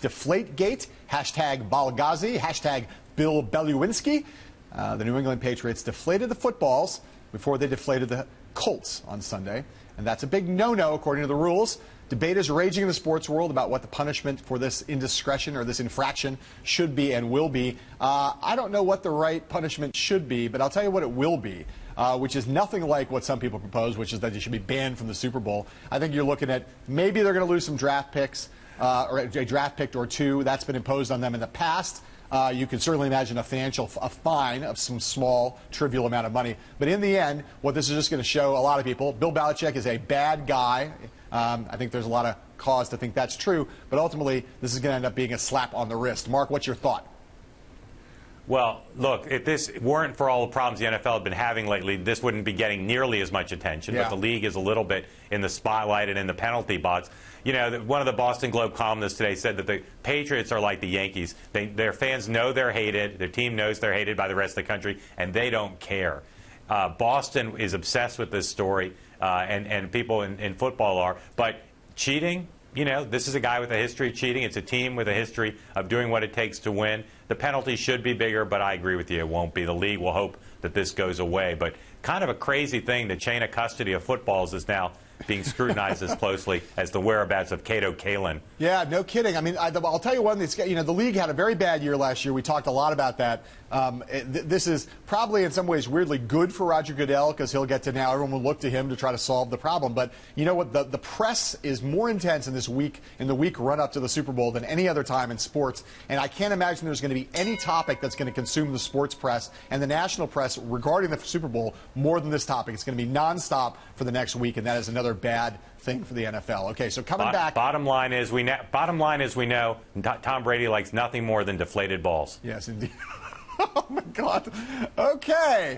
Deflategate, hashtag Balgazi, hashtag Bill Belichick. The New England Patriots deflated the footballs before they deflated the Colts on Sunday. And that's a big no-no according to the rules. Debate is raging in the sports world about what the punishment for this indiscretion or this infraction should be and will be. I don't know what the right punishment should be, but I'll tell you what it will be, which is nothing like what some people propose, which is that he should be banned from the Super Bowl. I think you're looking at maybe they're going to lose some draft picks, or a draft pick or two. That's been imposed on them in the past. You can certainly imagine a fine of some small, trivial amount of money. But in the end, what this is just going to show a lot of people, Bill Belichick is a bad guy. I think there's a lot of cause to think that's true. But ultimately, this is going to end up being a slap on the wrist. Mark, what's your thought? Well, look, if this weren't for all the problems the NFL had been having lately, this wouldn't be getting nearly as much attention. Yeah. But the league is a little bit in the spotlight and in the penalty box. You know, one of the Boston Globe columnists today said that the Patriots are like the Yankees. Their fans know they're hated. Their team knows they're hated by the rest of the country, and they don't care. Boston is obsessed with this story, and people in football are. But cheating, you know, this is a guy with a history of cheating. It's a team with a history of doing what it takes to win. The penalty should be bigger, but I agree with you, it won't be. The league will hope that this goes away. But kind of a crazy thing, the chain of custody of footballs is now being scrutinized as closely as the whereabouts of Cato Kalin. Yeah, no kidding. I mean, I'll tell you one. You know, the league had a very bad year last year. We talked a lot about that. This is probably in some ways weirdly good for Roger Goodell because he'll get to now everyone will look to him to try to solve the problem. But you know what? The press is more intense in this week, in the week run up to the Super Bowl than any other time in sports. And I can't imagine there's going to be any topic that's going to consume the sports press and the national press regarding the Super Bowl more than this topic. It's going to be nonstop for the next week, and that is another bad thing for the NFL. Okay, so coming back. Bottom line is we know Tom Brady likes nothing more than deflated balls. Yes, indeed. Oh my God. Okay.